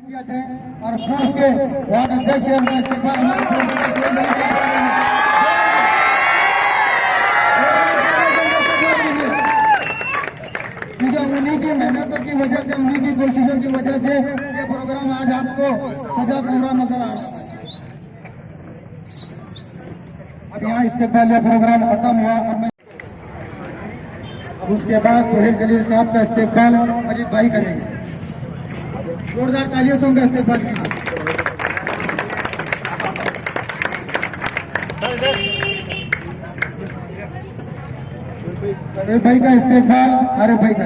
किया थे और पूर्व के वार्ड अध्यक्ष उनका इस्तीफा उन्हीं की मेहनतों की वजह से, उन्हीं की कोशिशों की वजह से ये प्रोग्राम आज आपको सजा कमरा नजर आ रहा है। अब यहाँ इस्तेकबाल प्रोग्राम खत्म हुआ। अब उसके बाद सोहेल जलील साहब का इस्तेकबाल अजीत भाई करेंगे। जोरदार तालियों से उनका इस्तेकबाल कीजिए। अरे भाई का इस्तेकबाल, अरे भाई का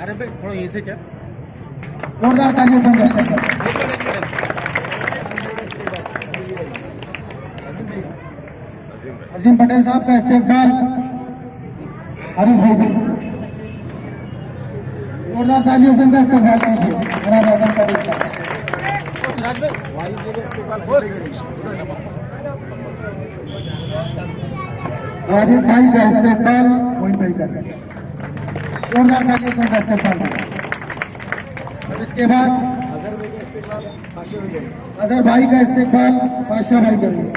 अरे भाई थोड़ा यहीं से चल। जोरदार तालियों से उनका इस्तेकबाल। अजीम पटेल साहब का इस्तेकबाल हरीश भाई को जोरदार तालियों से उनका इस्तेकबाल कीजिए। वाजिद भाई का इस्तेकबाल मोइन भाई कर रहे हैं। जोरदार तालियों से उनका इस्तेकबाल। इसके बाद अजहर भाई का इस्तेकबाल बादशाह भाई करेंगे।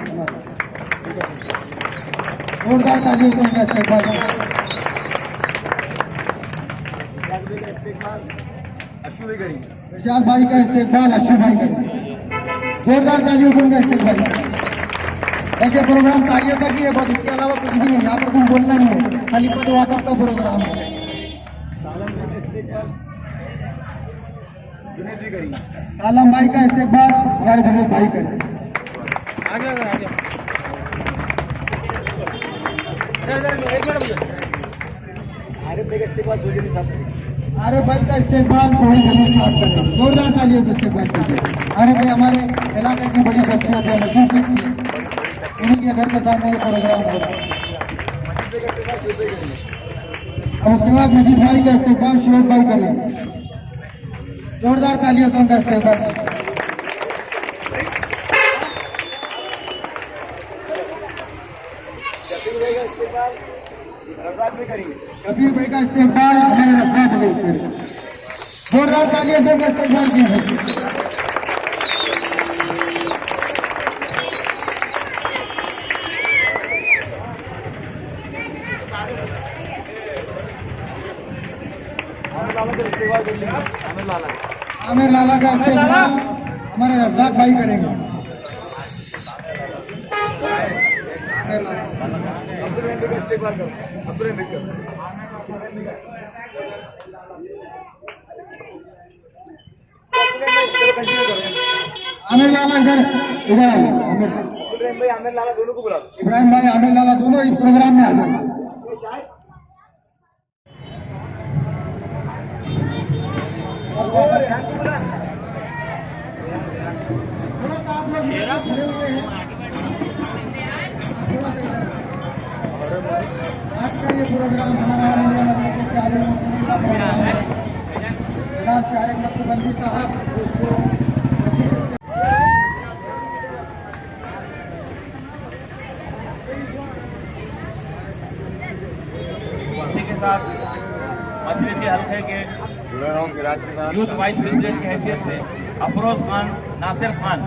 जोरदार तालियों से उनका इस्तेकबाल। विशाल भाई का इस्तेकबाल अशु भाई करेंगे। जोरदार तालियों से उनका इस्तेकबाल। देखिए प्रोग्राम तालियों का ही है, बस इसके अलावा कुछ भी नहीं। यहाँ पर कुछ बोलना नहीं है, खाली पद वाकफ का प्रोग्राम है। जुनेद भी करेंगे। आलम भाई का इस्तेकबाल हमारे जुनेद भाई करें। आरिफ भाई का इस्तेकबाल सोहेल साहब करेंगे। आरिफ भाई का इस्तेकबाल सोहेल जलील साहब करेंगे। जोरदार तालियों से इस्तेकबाल कीजिए। आरिफ भाई हमारे इलाके की बड़ी शख्सियत है, मशहूर शख्सियत, उन्हीं के घर के सामने ये प्रोग्राम हो रहा है। और उसके बाद मजीद भाई का इस्तेकबाल शोएब भाई करेंगे। जोरदार तालियों से उनका इस्तेकबाल। शफीक भाई का इस्तेकबाल हमारे रज़ाक भाई करेंगे। जोरदार तालियों से उनका इस्तेकबाल कीजिए। आमिर लाला का इस्तेकबाल हमारे रज़ाक भाई करेंगे। आमिर लाला इधर इधर आ जाए। आमिर लाला दोनों को बुला। इब्राहिम भाई आमिर लाला दोनों इस प्रोग्राम में आ जाए। थोड़ा सा आप लोग खड़े हुए हैं। आज का ये प्रोग्राम हमारा जनाब शारिक नक्शबंदी साहब उसको इसी के साथ मशरक़ी हल्के के यूथ वाइस प्रेसिडेंट की हैसियत से अफरोज खान नासिर खान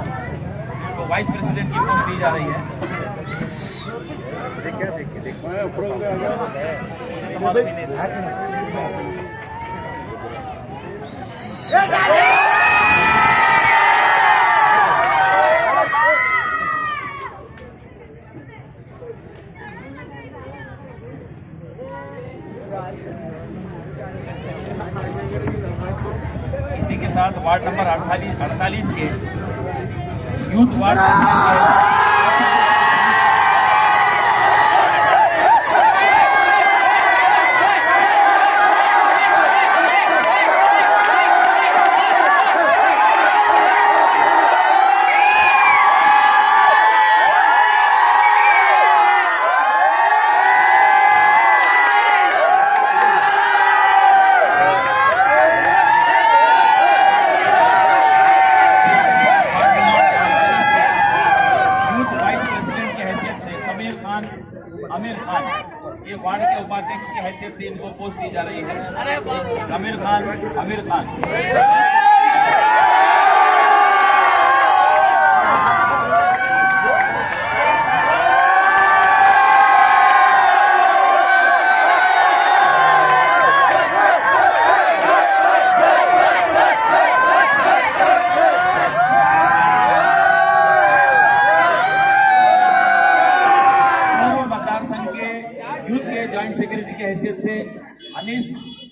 को वाइस प्रेसिडेंट की पोस्ट दी जा रही है। इसी के साथ वार्ड नंबर 48 के यूथ वार्ड खान आमिर खान, ये वार्ड के उपाध्यक्ष की हैसियत से इनको पोस्ट दी जा रही है। आमिर खान जॉइंट सेक्रेटरी की हैसियत से अनीस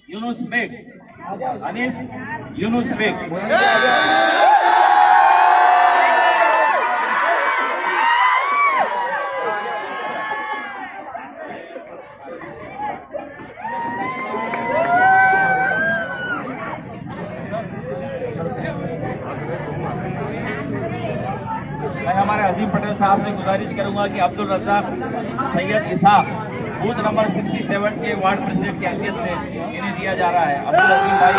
यूनुस बेग। मैं हमारे अजीम पटेल साहब से गुजारिश करूंगा कि Abdul रज़्ज़ाक Syed Isaac booth number 67 के वार्ड प्रेसिडेंट की हैसियत से इन्हें दिया जा रहा है। अब्दुल अजीम भाई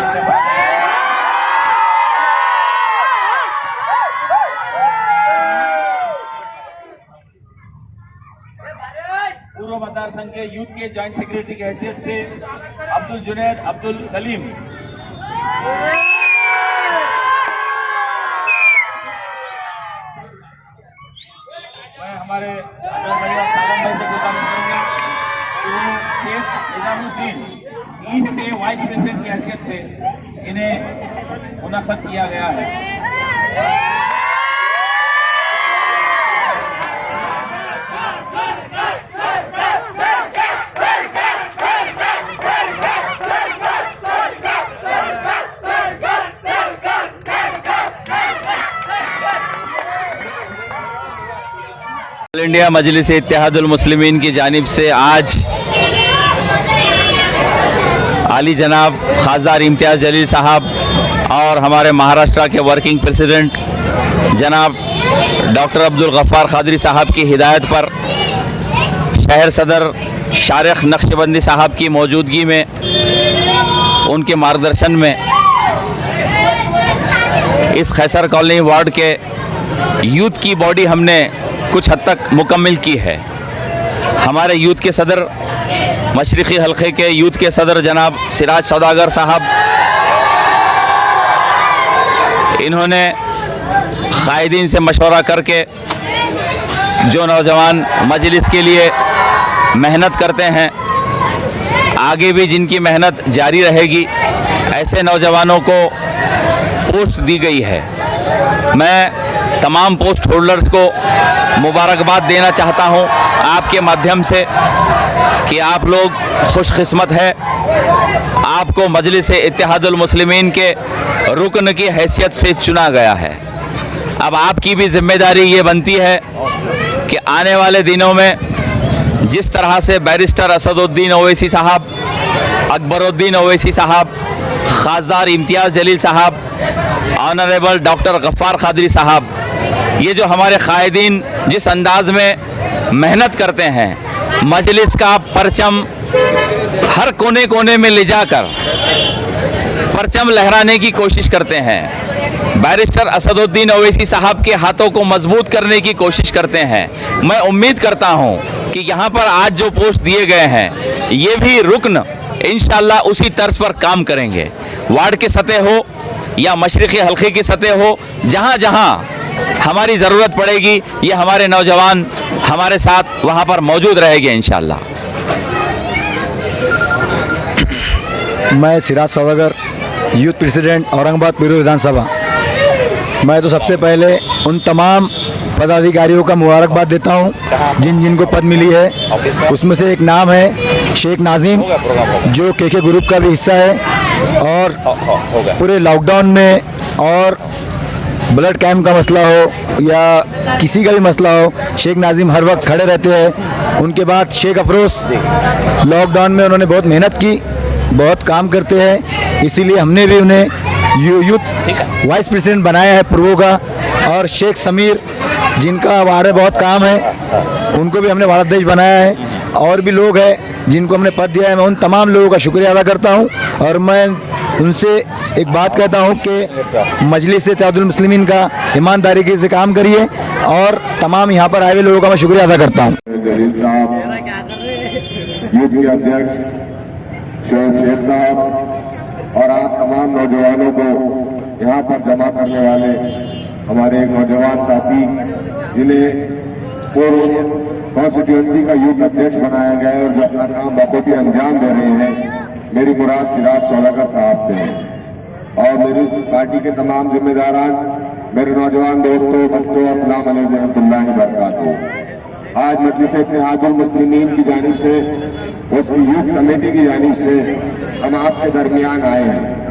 पूर्व मतदार संघ के यूथ के जॉइंट सेक्रेटरी की हैसियत से अब्दुल जुनैद अब्दुल कलीम। मैं हमारे भाई से गुजारिश करूंगा शेख निजामुद्दीन ईस्ट के वाइस प्रेसिडेंट की हैसियत से इन्हें मुनाफत किया गया है। इंडिया मजलिस इत्तेहादुल मुस्लिमीन की जानिब से आज आली जनाब खासदार इम्तियाज़ जलील साहब और हमारे महाराष्ट्र के वर्किंग प्रेसिडेंट जनाब डॉक्टर अब्दुल गफ्फार खादरी साहब की हिदायत पर शहर सदर शारिख नक्शबंदी साहब की मौजूदगी में, उनके मार्गदर्शन में इस खैसर कॉलोनी वार्ड के यूथ की बॉडी हमने कुछ हद तक मुकम्मल की है। हमारे यूथ के सदर, मशरिक़ी हल्के के यूथ के सदर जनाब सिराज सौदागर साहब, इन्होंने कायदीन से मशवरा करके जो नौजवान मजलिस के लिए मेहनत करते हैं, आगे भी जिनकी मेहनत जारी रहेगी, ऐसे नौजवानों को पोस्ट दी गई है। मैं तमाम पोस्ट होल्डर्स को मुबारकबाद देना चाहता हूं आपके माध्यम से कि आप लोग खुशकिस्मत है, आपको मजलिस इत्तेहादुल मुस्लिमीन के रुकन की हैसियत से चुना गया है। अब आपकी भी जिम्मेदारी ये बनती है कि आने वाले दिनों में जिस तरह से बैरिस्टर असदुद्दीन ओवैसी साहब, अकबरुद्दीन ओवैसी साहब, खासदार इम्तियाज़ जलील साहब, ऑनरेबल डॉक्टर गफ्फार खादरी साहब, ये जो हमारे कायदीन जिस अंदाज में मेहनत करते हैं, मजलिस का परचम हर कोने कोने में ले जाकर परचम लहराने की कोशिश करते हैं, बैरिस्टर असदुद्दीन ओवैसी साहब के हाथों को मजबूत करने की कोशिश करते हैं। मैं उम्मीद करता हूं कि यहाँ पर आज जो पोस्ट दिए गए हैं, ये भी रुकन इंशाअल्लाह उसी तर्ज पर काम करेंगे। वार्ड की सतह हो या मशरिक़ी हल्के की सतह हो, जहाँ जहाँ हमारी ज़रूरत पड़ेगी, ये हमारे नौजवान हमारे साथ वहाँ पर मौजूद रहेंगे इंशाअल्लाह। मैं सिराज सौदागर, यूथ प्रेसिडेंट औरंगाबाद पीरो विधानसभा। मैं तो सबसे पहले उन तमाम पदाधिकारियों का मुबारकबाद देता हूं जिन जिनको पद मिली है। उसमें से एक नाम है शेख नाजिम, जो के ग्रुप का भी हिस्सा है, और पूरे लॉकडाउन में और ब्लड कैंप का मसला हो या किसी का भी मसला हो, शेख नाजिम हर वक्त खड़े रहते हैं। उनके बाद शेख अफरोज़, लॉकडाउन में उन्होंने बहुत मेहनत की, बहुत काम करते हैं, इसीलिए हमने भी उन्हें यूथ वाइस प्रेसिडेंट बनाया है पूर्वों का। और शेख समीर, जिनका वार्ड में बहुत काम है, उनको भी हमने वार्ड अध्यक्ष बनाया है। और भी लोग हैं जिनको हमने पद दिया है। मैं उन तमाम लोगों का शुक्रिया अदा करता हूं और मैं उनसे एक बात कहता हूँ कि मजलिस इत्तेहादुल मुस्लिमीन का ईमानदारी से काम करिए और तमाम यहाँ पर आए हुए लोगों का मैं शुक्रिया अदा करता हूँ। जलील साहब, यूथ के अध्यक्ष शोएब शेख साहब और आप तमाम नौजवानों को यहाँ पर जमा करने वाले हमारे एक नौजवान साथी जिन्हें पूर्व कॉन्स्टिट्यूंसी का यूथ अध्यक्ष बनाया गया है और जो अपना काम बखूबी अंजाम दे रहे हैं, मेरी मुराद सिराज सोलकर साहब से है और मेरी पार्टी के तमाम जिम्मेदारान, मेरे नौजवान दोस्तों, बच्चों, अस्सलाम वालेकुम रहमतुल्लाहि व बरकातहू। आज मजलिस इत्तेहादुल मुस्लिमीन की जानिब से, उसकी यूथ कमेटी की जानिब से हम आपके दरमियान आए हैं।